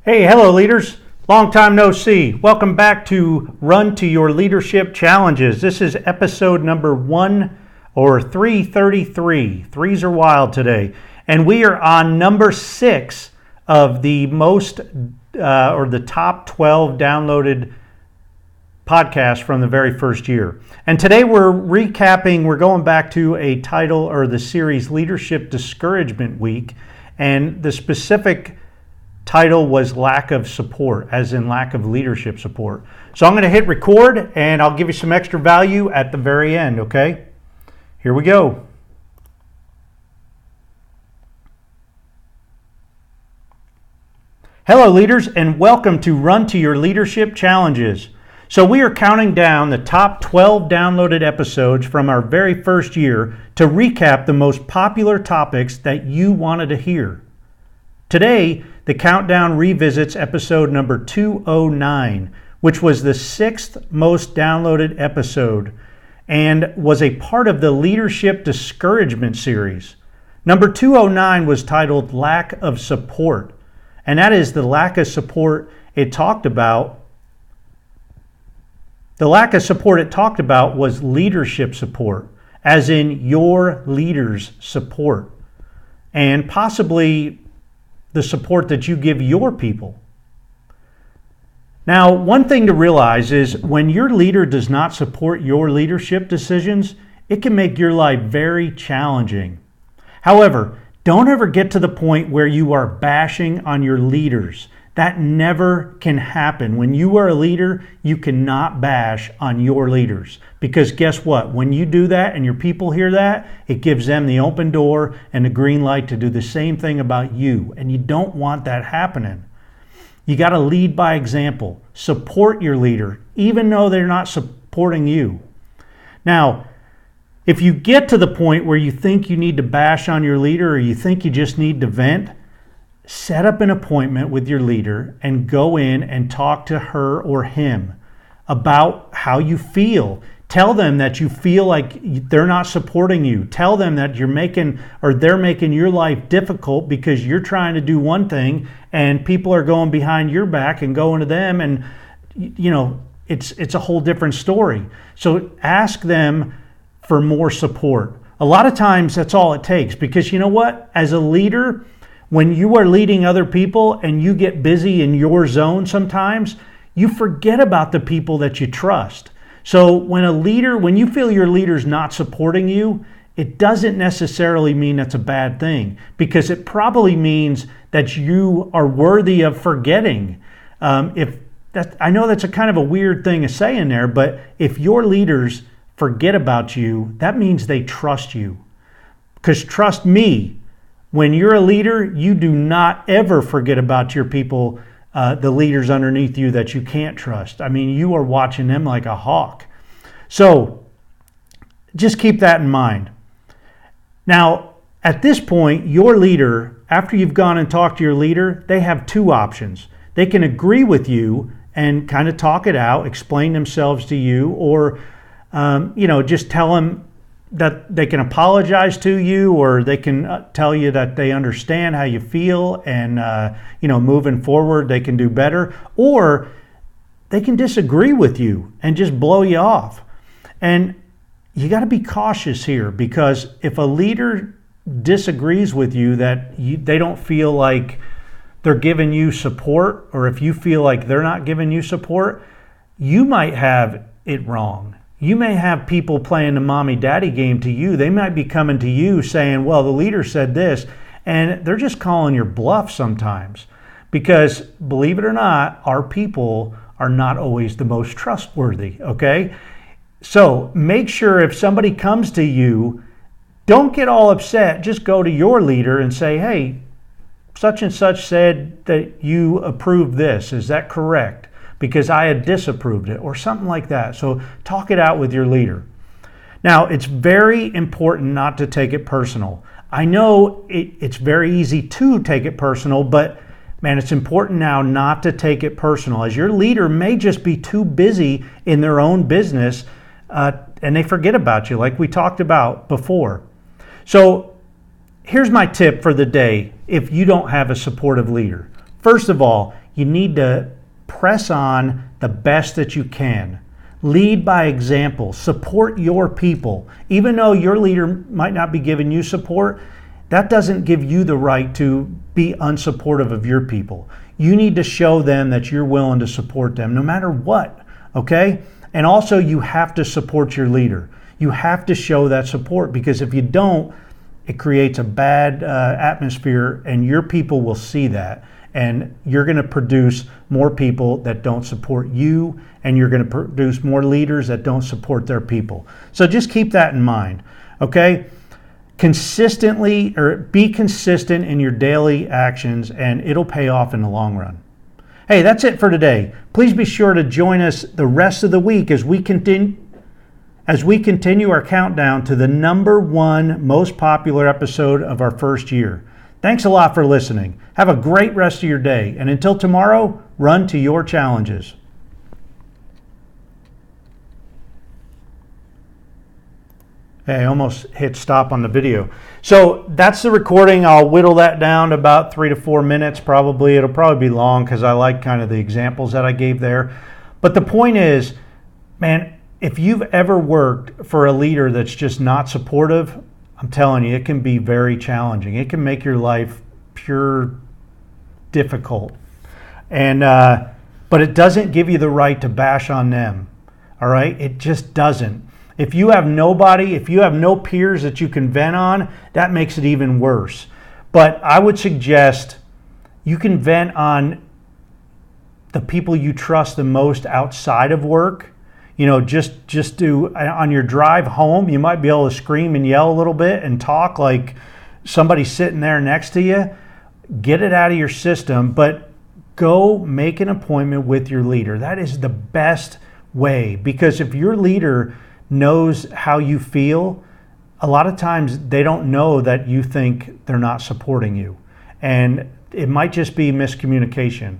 Hey, hello leaders. Long time no see. Welcome back to Run to Your Leadership Challenges. This is episode number 333. Threes are wild today. And we are on number 6 of the the top 12 downloaded podcasts from the very first year. And today we're going back to a title or the series Leadership Discouragement Week. And the specific title was lack of support, as in lack of leadership support. So I'm going to hit record and I'll give you some extra value at the very end, okay? Here we go. Hello leaders, and welcome to Run to Your Leadership Challenges. So we are counting down the top 12 downloaded episodes from our very first year to recap the most popular topics that you wanted to hear. Today, the countdown revisits episode number 209, which was the 6th most downloaded episode and was a part of the Leadership Discouragement series. Number 209 was titled Lack of Support, and that is the lack of support it talked about. The lack of support it talked about was leadership support, as in your leaders' support, and possibly the support that you give your people. Now, one thing to realize is when your leader does not support your leadership decisions, it can make your life very challenging. However, don't ever get to the point where you are bashing on your leaders. That never can happen. When you are a leader, you cannot bash on your leaders. Because guess what? When you do that and your people hear that, it gives them the open door and the green light to do the same thing about you. And you don't want that happening. You got to lead by example. Support your leader, even though they're not supporting you. Now, if you get to the point where you think you need to bash on your leader or you think you just need to vent, set up an appointment with your leader and go in and talk to her or him about how you feel. Tell them that you feel like they're not supporting you. Tell them that they're making your life difficult because you're trying to do one thing and people are going behind your back and going to them, and it's a whole different story. So ask them for more support. A lot of times that's all it takes, because you know what? As a leader, when you are leading other people and you get busy in your zone sometimes, you forget about the people that you trust. So when you feel your leader's not supporting you, it doesn't necessarily mean that's a bad thing, because it probably means that you are worthy of forgetting. I know that's a kind of a weird thing to say in there, but if your leaders forget about you, that means they trust you. Because trust me, when you're a leader, you do not ever forget about your people, the leaders underneath you that you can't trust. I mean, you are watching them like a hawk. So just keep that in mind. Now, at this point, your leader, after you've gone and talked to your leader, they have two options. They can agree with you and kind of talk it out, explain themselves to you, or just tell them that they can apologize to you, or they can tell you that they understand how you feel and, moving forward, they can do better, or they can disagree with you and just blow you off. And you got to be cautious here, because if a leader disagrees with you, they don't feel like they're giving you support, or if you feel like they're not giving you support, you might have it wrong. You may have people playing the mommy-daddy game to you. They might be coming to you saying, well, the leader said this, and they're just calling your bluff sometimes. Because, believe it or not, our people are not always the most trustworthy, okay? So make sure if somebody comes to you, don't get all upset. Just go to your leader and say, hey, such and such said that you approved this. Is that correct? Because I had disapproved it, or something like that. So talk it out with your leader. Now, it's very important not to take it personal. I know it's very easy to take it personal, but man, it's important now not to take it personal, as your leader may just be too busy in their own business and they forget about you, like we talked about before. So here's my tip for the day if you don't have a supportive leader. First of all, you need to press on the best that you can. Lead by example. Support your people. Even though your leader might not be giving you support, that doesn't give you the right to be unsupportive of your people. You need to show them that you're willing to support them no matter what, okay? And also you have to support your leader. You have to show that support, because if you don't, it creates a bad atmosphere, and your people will see that. And you're going to produce more people that don't support you, and you're going to produce more leaders that don't support their people. So just keep that in mind, okay? Consistently, or be consistent in your daily actions, and it'll pay off in the long run. Hey, that's it for today. Please be sure to join us the rest of the week as we continue our countdown to the #1 most popular episode of our first year. Thanks a lot for listening. Have a great rest of your day, and until tomorrow, run to your challenges. Hey, I almost hit stop on the video. So that's the recording. I'll whittle that down to about 3 to 4 minutes probably. It'll probably be long because I like kind of the examples that I gave there. But the point is, man, if you've ever worked for a leader that's just not supportive, I'm telling you, it can be very challenging. It can make your life pure difficult. And but it doesn't give you the right to bash on them. All right? It just doesn't. If you have nobody, if you have no peers that you can vent on, that makes it even worse. But I would suggest you can vent on the people you trust the most outside of work. You know, just do, on your drive home, you might be able to scream and yell a little bit and talk like somebody's sitting there next to you. Get it out of your system, but go make an appointment with your leader. That is the best way, because if your leader knows how you feel, a lot of times they don't know that you think they're not supporting you. And it might just be miscommunication.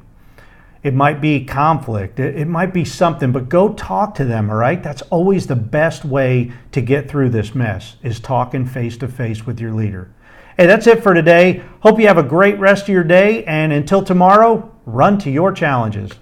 It might be conflict. It might be something, but go talk to them, all right? That's always the best way to get through this mess, is talking face to face with your leader. Hey, that's it for today. Hope you have a great rest of your day, and until tomorrow, run to your challenges.